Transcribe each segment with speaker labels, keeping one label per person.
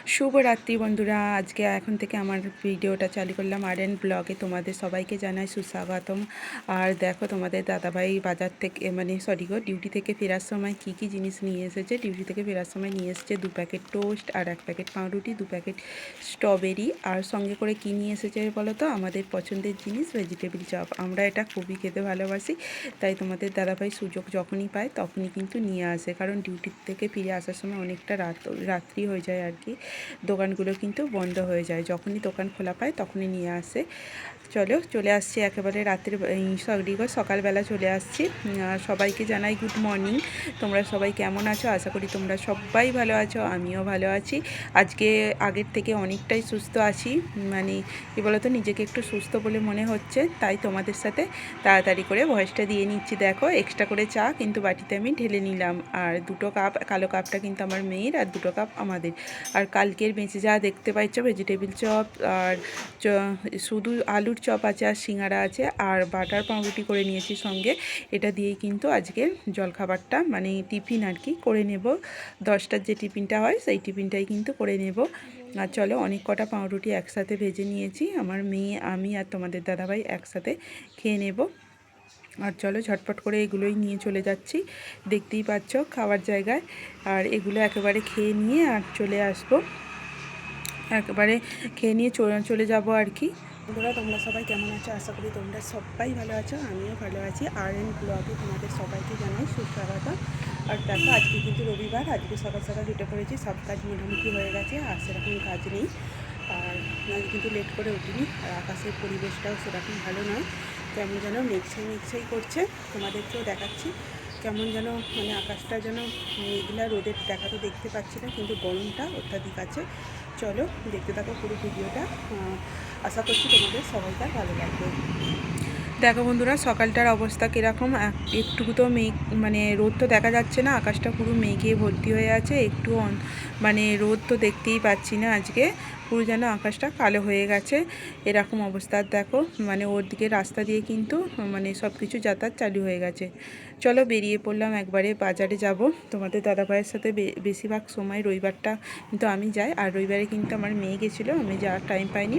Speaker 1: শুভরাত্রি বন্ধুরা। আজকে এখন থেকে আমার ভিডিওটা চালু করলাম আরএন ব্লগে। তোমাদের সবাইকে জানাই সুস্বাগতম। আর দেখো তোমাদের দাদাভাই বাজার থেকে ডিউটি থেকে ফেরার সময় কি কি জিনিস নিয়ে এসেছে। ডিউটি থেকে ফেরার সময় নিয়ে এসেছে 2 প্যাকেট টোস্ট আর 1 প্যাকেট পাউরুটি, 2 প্যাকেট স্ট্রবেরি, আর সঙ্গে করে কি নিয়ে এসেছে বলো তো? আমাদের পছন্দের জিনিস ভেজিটেবিল চপ। আমরা এটা খুবই খেতে ভালোবাসি, তাই তোমাদের দাদাভাই সুযোগ যখনই পায় তখনই কিন্তু নিয়ে আসে, কারণ ডিউটি থেকে ফিরে আসার সময় অনেকটা রাত্রি হয়ে যায় আর কি। দোকানগুলো কিন্তু বন্ধ হয়ে যায়, যখনই দোকান খোলা পায় তখনই নিয়ে আসে। চলে আসছি একেবারে রাত্রে, সকালবেলা চলে আসছি। সবাইকে জানাই গুড মর্নিং। তোমরা সবাই কেমন আছো? আশা করি তোমরা সবাই ভালো আছো, আমিও ভালো আছি। আজকে আগের থেকে অনেকটাই সুস্থ আছি, মানে কী বলো তো, নিজেকে একটু সুস্থ বলে মনে হচ্ছে, তাই তোমাদের সাথে তাড়াতাড়ি করে ভয়েসটা দিয়ে নিচ্ছি। দেখো এক্সট্রা করে চা কিন্তু বাটিতে আমি ঢেলে নিলাম, আর 2টো কাপ, কালো কাপটা কিন্তু আমার মেয়ের আর 2টো কাপ আমাদের। আর কালকের বেঁচে যা দেখতে পাচ্ছ ভেজিটেবিল চপ আর শুধু আলুর চপ আছে, আর সিঙ্গারা আছে, আর বাটার পাউরুটি করে নিয়েছি সঙ্গে। এটা দিয়েই কিন্তু আজকে জলখাবারটা মানে টিফিন আর কি করে নেব। 10টার যে টিফিনটা হয় সেই টিফিনটাই কিন্তু করে নেব। আর চলো, অনেক কটা পাউরুটি একসাথে ভেজে নিয়েছি, আমার মেয়ে, আমি আর তোমাদের দাদাভাই একসাথে খেয়ে নেব। আর চলো ঝটপট করে এগুলোই নিয়ে চলে যাচ্ছি, দেখতেই পাচ্ছ খাওয়ার জায়গায়। আর এগুলো একেবারে খেয়ে নিয়ে আর চলে আসবো, একেবারে খেয়ে নিয়ে চলে যাব আর কি। বন্ধুরা তোমরা সবাই কেমন আছো? আশা করি তোমরা সবাই ভালো আছো, আমিও ভালো আছি। আরএন ব্লগে তোমাদের সবাইকে জানাই সুস্বাগত। আর দেখো আজকে কিন্তু রবিবার, আজকে সকাল সকাল উঠে পড়েছি, সব কাজ মোটামুটি হয়ে গেছে, আর সেরকম কাজ নেই। আর আজ কিন্তু লেট করে উঠিনি, আর আকাশের পরিবেশটাও সেরকম ভালো নয়, কেমন যেন মেঘছাই করছে। তোমাদেরকেও দেখাচ্ছি কেমন যেন, মানে আকাশটা যেন মেঘলা, রোদের দেখা তো দেখতে পাচ্ছি না, কিন্তু গরমটা অত্যাধিক আছে। চলো দেখতে থাকো পুরো ভিডিওটা, আশা করছি তোমাদের সবাইকার ভালো লাগবে। দেখো বন্ধুরা সকালটার অবস্থা কীরকম, একটু তো মেঘ, মানে রোদ তো দেখা যাচ্ছে না, আকাশটা পুরো মেঘে ভর্তি হয়ে আছে, একটু মানে রোদ তো দেখতেই পাচ্ছি না আজকে, পুরো যেন আকাশটা কালো হয়ে গেছে এরকম অবস্থা। দেখো মানে ওর দিকে রাস্তা দিয়ে কিন্তু মানে সব কিছু যাতায়াত চালু হয়ে গেছে। চলো বেরিয়ে পড়লাম, একবারে বাজারে যাব। তোমাদের দাদাভাইয়ের সাথে বেশিরভাগ সময় রবিবারটা কিন্তু আমি যাই, আর রবিবারে কিন্তু আমার মেয়ে গেছিলো, আমি যাওয়ার টাইম পাইনি।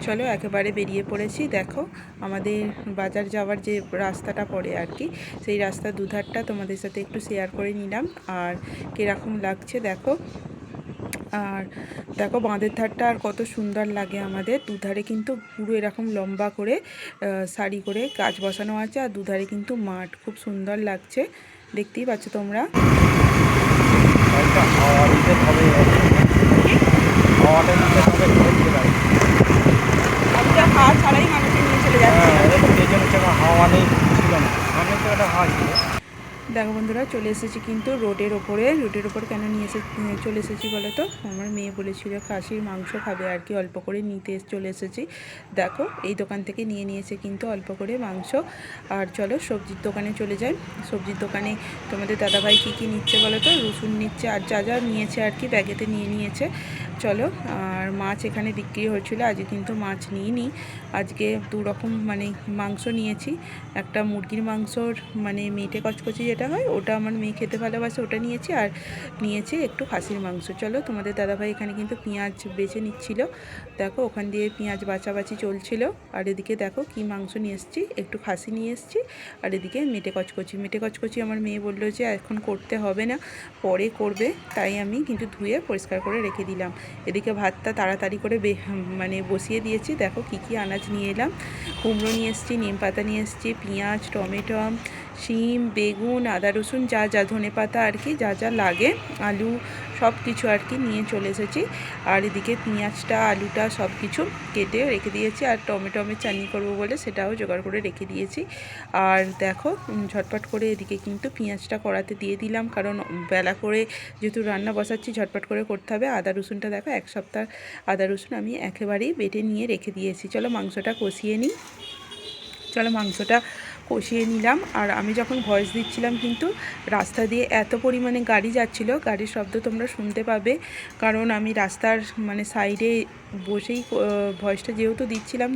Speaker 1: চলো একেবারে বেরিয়ে পড়েছি। দেখো আমাদের বাজার যাওয়ার যে রাস্তাটা পড়ে আর কি, সেই রাস্তার দুধারটা তোমাদের সাথে একটু শেয়ার করে নিলাম, আর কীরকম লাগছে দেখো। আর দেখো বাঁধের ধারটা আর কত সুন্দর লাগে, আমাদের দুধারে কিন্তু পুরো এরকম লম্বা করে সারি করে গাছ বসানো আছে, আর দুধারে কিন্তু মাঠ, খুব সুন্দর লাগছে, দেখতেই পাচ্ছ তোমরা। হাওয়া ছাড়াই মানুষকে নিয়ে চলে যাচ্ছে, হাওয়া নেই, ছিল না, হাওয়া ছিল। দেখো বন্ধুরা চলে এসেছি কিন্তু রোডের ওপরে কেন চলে এসেছি বলো তো? আমার মেয়ে বলেছিল খাসির মাংস খাবে আর কি, অল্প করে নিতে চলে এসেছি। দেখো এই দোকান থেকে নিয়েছে কিন্তু অল্প করে মাংস। আর চলো সবজির দোকানে চলে যাই। সবজির দোকানে তোমাদের দাদাভাই কী নিচ্ছে বলো তো? রসুন নিচ্ছে, আর যা নিয়েছে আর কি ব্যাগেতে নিয়েছে। চলো, আর মাছ এখানে বিক্রি হচ্ছিলো, আজকে কিন্তু মাছ নিইনি, আজকে 2 রকম মানে মাংস নিয়েছি। একটা মুরগির মাংসর মানে মেটে কচকচি যেটা হয়, ওটা আমার মেয়ে খেতে ভালোবাসে, ওটা নিয়েছি, আর নিয়েছি একটু খাসির মাংস। চলো তোমাদের দাদাভাই এখানে কিন্তু পেঁয়াজ বেছে নিচ্ছিল, দেখো ওখান দিয়ে পেঁয়াজ বাছাবাছি চলছিল। আর এদিকে দেখো কি মাংস নিয়ে এসেছি, একটু খাসি নিয়ে এসেছি, আর এদিকে মেটে কচকচি আমার মেয়ে বললো যে এখন করতে হবে না, পরে করবে, তাই আমি কিন্তু ধুয়ে পরিষ্কার করে রেখে দিলাম। এদিকে ভাতটা তাড়াতাড়ি করে মানে বসিয়ে দিয়েছি। দেখো কি আনাজ নিয়ে এলাম, কুমড়ো নিয়ে এসেছি, নিম পাতা নিয়ে এসেছি, পেঁয়াজ, টমেটো, শিম, বেগুন, আদা রসুন, যা ধনেপাতা আর কি যা লাগে, আলু, সব কিছু আর কি নিয়ে চলে এসেছি। আর এদিকে পেঁয়াজটা, আলুটা সব কিছু কেটে রেখে দিয়েছি, আর টমেটো আমি চাটনি করবো বলে সেটাও জোগাড় করে রেখে দিয়েছি। আর দেখো ঝটপট করে এদিকে কিন্তু পেঁয়াজটা কড়াতে দিয়ে দিলাম, কারণ বেলা করে যেহেতু রান্না বসাচ্ছি ঝটপট করে করতে হবে। আদা রসুনটা দেখো 1 সপ্তাহ আদা রসুন আমি একেবারেই বেটে নিয়ে রেখে দিয়েছি। চলো মাংসটা কষিয়ে নিই। মাংসটা কষিয়ে নিলাম। আর আমি যখন ভয়েস দিচ্ছিলাম কিন্তু রাস্তা দিয়ে এত পরিমাণে গাড়ি যাচ্ছিলো, গাড়ির শব্দ তোমরা শুনতে পাবে, কারণ আমি রাস্তার মানে সাইডে বসেই ভয়েসটা যেহেতু দিচ্ছিলাম,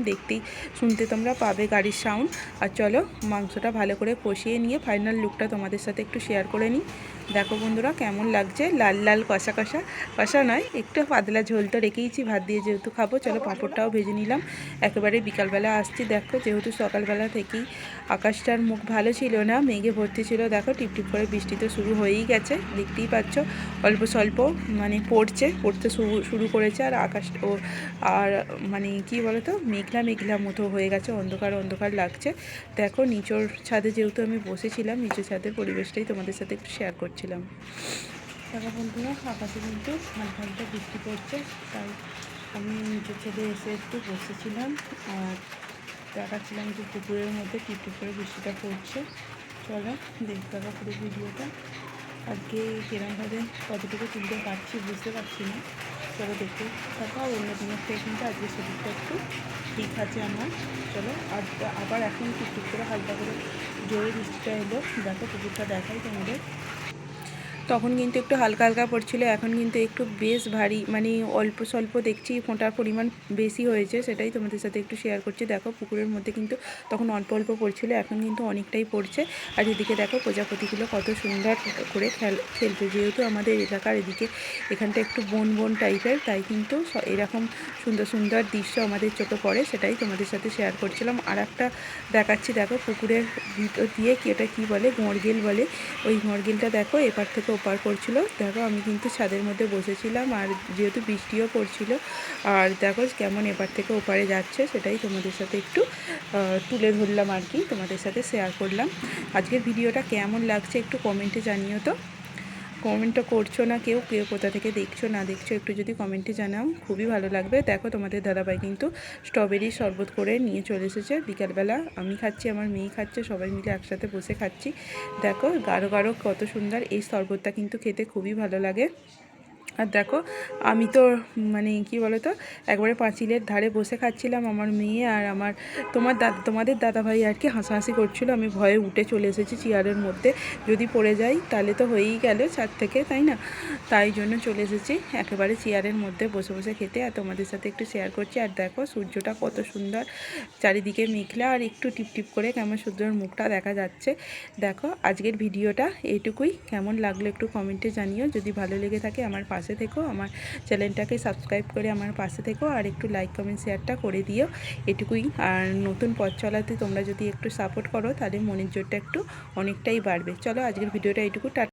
Speaker 1: শুনতে তোমরা পাবে গাড়ির সাউন্ড। আর চলো মাংসটা ভালো করে কষিয়ে নিয়ে ফাইনাল লুকটা তোমাদের সাথে একটু শেয়ার করে নিই। দেখো বন্ধুরা কেমন লাগছে, লাল লাল কষা কষা, কষা নয় একটু পাতলা ঝোল তো রেখেইছি, ভাত দিয়ে যেহেতু খাবো। চলো পাঁপড়টাও ভেজে নিলাম, একেবারে বিকালবেলা আসছি। দেখো যেহেতু সকালবেলা থেকেই আকাশটার মুখ ভালো ছিল না, মেঘে ভর্তি ছিল। দেখো টিপটিপ করে বৃষ্টি তো শুরু হয়েই গেছে, দেখতেই পাচ্ছ। অল্প স্বল্প মানে পড়তে শুরু করেছে। আর আকাশ ও আর মানে কি বলো তো, মেঘলা মেঘলা মতো হয়ে গেছে, অন্ধকার অন্ধকার লাগছে। দেখো নিচের ছাদে যেহেতু আমি বসেছিলাম, নিচের ছাদের পরিবেশটাই তোমাদের সাথে একটু শেয়ার করছিলাম। দেখো বন্ধুরা আকাশে কিন্তু হালকা হালকা বৃষ্টি পড়ছে, তাই আমি নিচের ছাদে এসে একটু বসেছিলাম আর দেখাচ্ছিলাম যে পুকুরের মধ্যে টিপটিপ করে বৃষ্টিটা পড়ছে। চলো দেখতে থাকো পুরো ভিডিওটা। আজকে কিরমভাবে কতটুকু তুলতে পারছি বুঝতে পারছি না। চলো দেখতে থাকো। আর অন্য দিনের থেকে কিন্তু আজকে শরীরটা একটু ঠিক আছে আমার। চলো আবার এখন টুকটুক করে হালকা করে জোরে বৃষ্টিটা এলো। দেখো পুকুরটা দেখাই তোমাদের। তখন কিন্তু একটু হালকা হালকা পড়ছিল, এখন কিন্তু একটু বেশ ভারী, মানে অল্প স্বল্প দেখছি ফোঁটার পরিমাণ বেশি হয়েছে, সেটাই তোমাদের সাথে একটু শেয়ার করছি। দেখো পুকুরের মধ্যে কিন্তু তখন অল্প অল্প পড়ছিল, এখন কিন্তু অনেকটাই পড়ছে। আর এদিকে দেখো প্রজাপতিগুলো কত সুন্দর করে খেলছে। যেহেতু আমাদের এলাকার এখানটা একটু বন বন টাইপের, তাই কিন্তু এরকম সুন্দর সুন্দর দৃশ্য আমাদের চোখে পড়ে, সেটাই তোমাদের সাথে শেয়ার করছিলাম। আর একটা দেখাচ্ছি, দেখো পুকুরের ভিতর দিয়ে এটা কী বলে, ঘড়গেল বলে। ওই ঘড়গেলটা দেখো এপার থেকে ওপার করছিল। দেখো আমি কিন্তু ছাদের মধ্যে বসেছিলাম, আর যেহেতু বৃষ্টিও পড়ছিল, আর দেখো কেমন এপার থেকে ওপারে যাচ্ছে, সেটাই তোমাদের সাথে একটু তুলে ধরলাম আর কি, তোমাদের সাথে শেয়ার করলাম। আজকের ভিডিওটা কেমন লাগছে একটু কমেন্টে জানিও তো। কমেন্টটা করছো না কেউ, কেউ কোথা থেকে দেখছো না দেখছো একটু যদি কমেন্টে জানাও, খুবই ভালো লাগবে। দেখো তোমাদের দাদাভাই কিন্তু স্ট্রবেরি শরবত করে নিয়ে চলে এসেছে বিকালবেলা। আমি খাচ্ছি, আমার মেয়ে খাচ্ছে, সবাই মিলে একসাথে বসে খাচ্ছি। দেখো গাঢ় গাঢ় কত সুন্দর, এই শরবতটা কিন্তু খেতে খুবই ভালো লাগে। আর দেখো আমি তো মানে কি বলো তো, একবারে পাঁচিলের ধারে বসে খাচ্ছিলাম, আমার মেয়ে আর আমার তোমাদের দাদাভাই আর কি হাসাহাসি করছিল। আমি ভয়ে উঠে চলে এসেছি চেয়ারের মধ্যে, যদি পড়ে যাই তাহলে তো হয়েই গেল ছাদ থেকে, তাই না? তাই জন্য চলে এসেছি একেবারে চেয়ারের মধ্যে বসে বসে খেতে, আর তোমাদের সাথে একটু শেয়ার করছি। আর দেখো সূর্যটা কত সুন্দর, চারিদিকে মেঘলা, আর একটু টিপটিপ করে কেমন সূর্যের মুখটা দেখা যাচ্ছে। দেখো আজকের ভিডিওটা এইটুকুই, কেমন লাগলো একটু কমেন্টে জানিও। যদি ভালো লেগে থাকে আমার পাশে থেকো, আমার চ্যানেলটাকে সাবস্ক্রাইব করে আমার পাশে থেকো, আর একটু লাইক কমেন্ট শেয়ারটা করে দিও, এটুকুই। আর নতুন পথ চলাতে তোমরা যদি একটু সাপোর্ট করো, তাহলে মনের জোরটা একটু অনেকটাই বাড়বে। চলো আজকের ভিডিওটা এইটুকু।